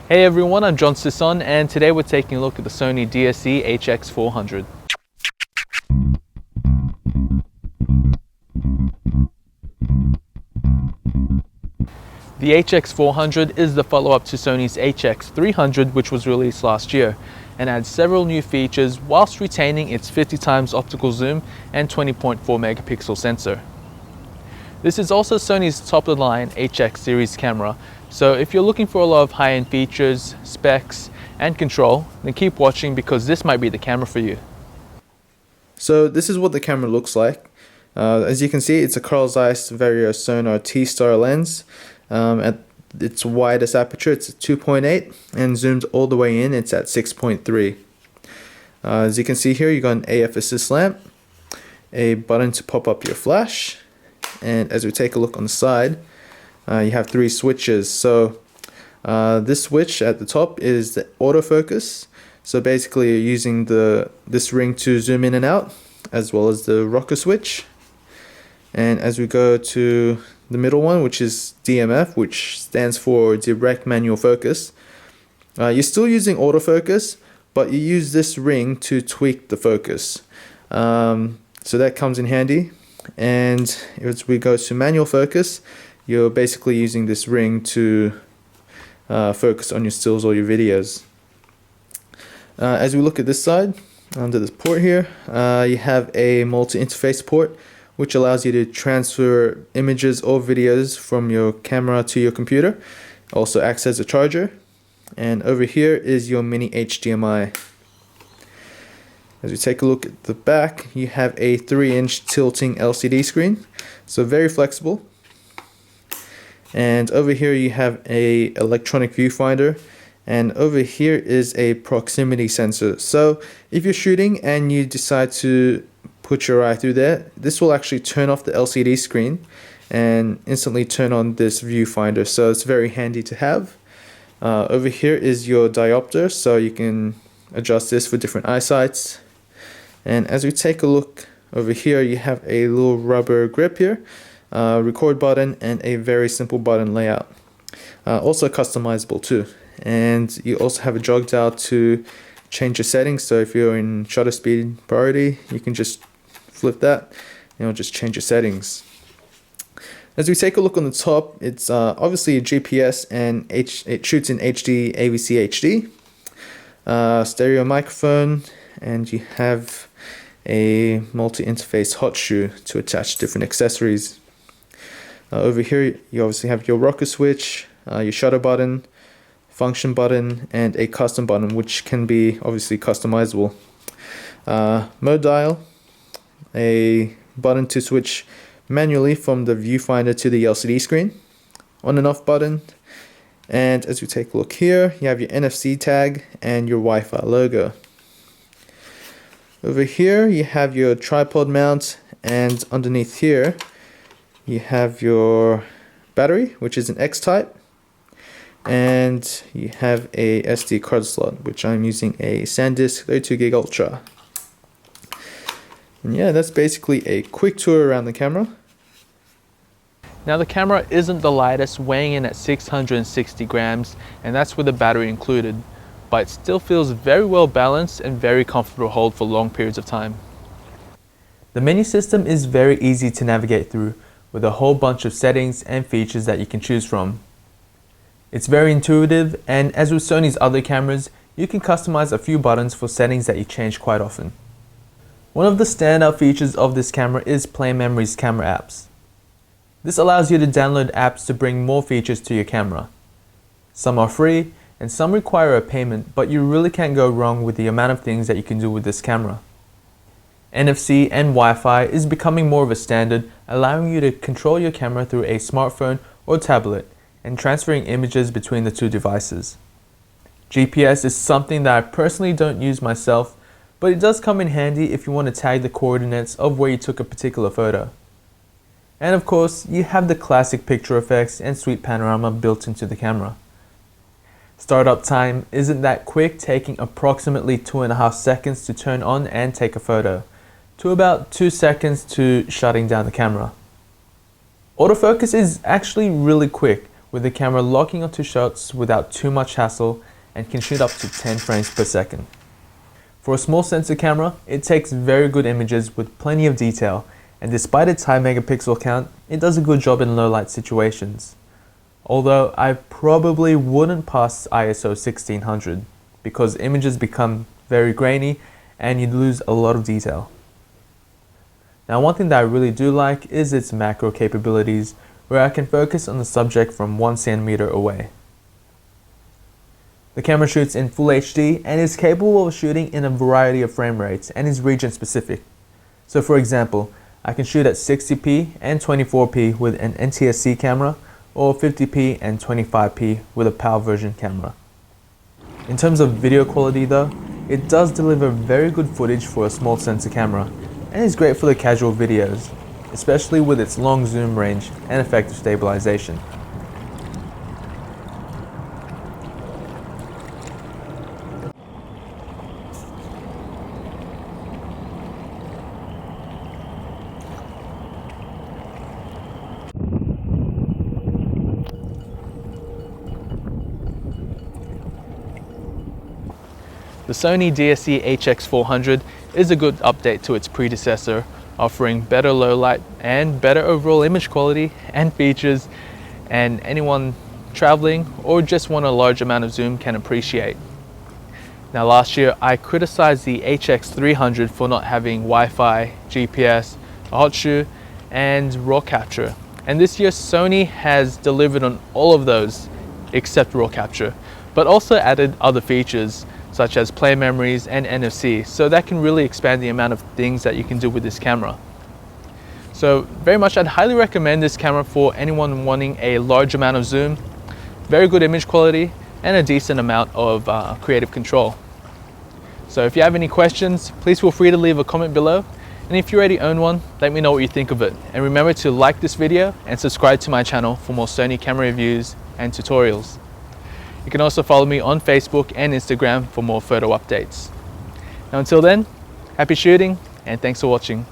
Hey everyone, I'm Sison, and today we're taking a look at the Sony DSC-HX400. The HX400 is the follow-up to Sony's HX300, which was released last year, and adds several new features whilst retaining its 50x optical zoom and 20.4 megapixel sensor. This is also Sony's top-of-the-line HX series camera, so if you're looking for a lot of high-end features, specs, and control, then keep watching because this might be the camera for you. So this is what the camera looks like. As you can see, it's a Carl Zeiss Vario Sonar T-Star lens. At its widest aperture, it's at 2.8, and zoomed all the way in, it's at 6.3. As you can see here, you got an AF assist lamp, a button to pop up your flash, and as we take a look on the side, you have three switches. So this switch at the top is the autofocus. So basically you're using this ring to zoom in and out, as well as the rocker switch. And as we go to the middle one, which is DMF, which stands for direct manual focus, you're still using autofocus, but you use this ring to tweak the focus. So that comes in handy. And as we go to manual focus, you're basically using this ring to focus on your stills or your videos. As we look at this side, under this port here, you have a multi-interface port, which allows you to transfer images or videos from your camera to your computer. Also acts as a charger. And over here is your mini HDMI. As we take a look at the back, you have a 3-inch tilting LCD screen, so very flexible. And over here you have a electronic viewfinder, and over here is a proximity sensor. So if you're shooting and you decide to put your eye through there, this will actually turn off the LCD screen and instantly turn on this viewfinder, so it's very handy to have. Over here is your diopter, so you can adjust this for different eyesights. And as we take a look over here, you have a little rubber grip here, record button, and a very simple button layout. Also customizable too. And you also have a jog dial to change your settings. So if you're in shutter speed priority, you can just flip that and it'll just change your settings. As we take a look on the top, it's obviously a GPS, and it shoots in HD AVC HD. Stereo microphone, and you have a multi-interface hot shoe to attach different accessories. Over here you obviously have your rocker switch, your shutter button, function button, and a custom button, which can be obviously customizable. Mode dial, a button to switch manually from the viewfinder to the LCD screen, on and off button. And as we take a look here, you have your NFC tag and your Wi-Fi logo. Over here you have your tripod mount, and underneath here you have your battery, which is an X-type, and you have a SD card slot, which I'm using a SanDisk 32GB Ultra. And yeah, that's basically a quick tour around the camera. Now the camera isn't the lightest, weighing in at 660 grams, and that's with the battery included, but it still feels very well balanced and very comfortable to hold for long periods of time. The menu system is very easy to navigate through, with a whole bunch of settings and features that you can choose from. It's very intuitive, and as with Sony's other cameras, you can customize a few buttons for settings that you change quite often. One of the standout features of this camera is Play Memories camera apps. This allows you to download apps to bring more features to your camera. Some are free, and some require a payment, but you really can't go wrong with the amount of things that you can do with this camera. NFC and Wi-Fi is becoming more of a standard, allowing you to control your camera through a smartphone or tablet and transferring images between the two devices. GPS is something that I personally don't use myself, but it does come in handy if you want to tag the coordinates of where you took a particular photo. And of course, you have the classic picture effects and sweet panorama built into the camera. Startup time isn't that quick, taking approximately 2.5 seconds to turn on and take a photo, to about 2 seconds to shutting down the camera. Autofocus is actually really quick, with the camera locking onto shots without too much hassle and can shoot up to 10 frames per second. For a small sensor camera, it takes very good images with plenty of detail, and despite its high megapixel count, it does a good job in low light situations. Although I probably wouldn't pass ISO 1600 because images become very grainy and you'd lose a lot of detail. Now, one thing that I really do like is its macro capabilities, where I can focus on the subject from 1 centimeter away. The camera shoots in Full HD and is capable of shooting in a variety of frame rates and is region specific. So for example, I can shoot at 60p and 24p with an NTSC camera, or 50p and 25p with a PAL version camera. In terms of video quality though, it does deliver very good footage for a small sensor camera, and is great for the casual videos, especially with its long zoom range and effective stabilization. The Sony DSC-HX400 is a good update to its predecessor, offering better low light and better overall image quality and features, and anyone traveling or just want a large amount of zoom can appreciate. Now, last year I criticized the HX300 for not having Wi-Fi, GPS, a hot shoe and raw capture, and this year Sony has delivered on all of those except raw capture, but also added other features such as play memories and NFC, so that can really expand the amount of things that you can do with this camera. So very much I'd highly recommend this camera for anyone wanting a large amount of zoom, very good image quality, and a decent amount of creative control. So if you have any questions, please feel free to leave a comment below, and if you already own one, let me know what you think of it. And remember to like this video and subscribe to my channel for more Sony camera reviews and tutorials. You can also follow me on Facebook and Instagram for more photo updates. Now until then, happy shooting and thanks for watching.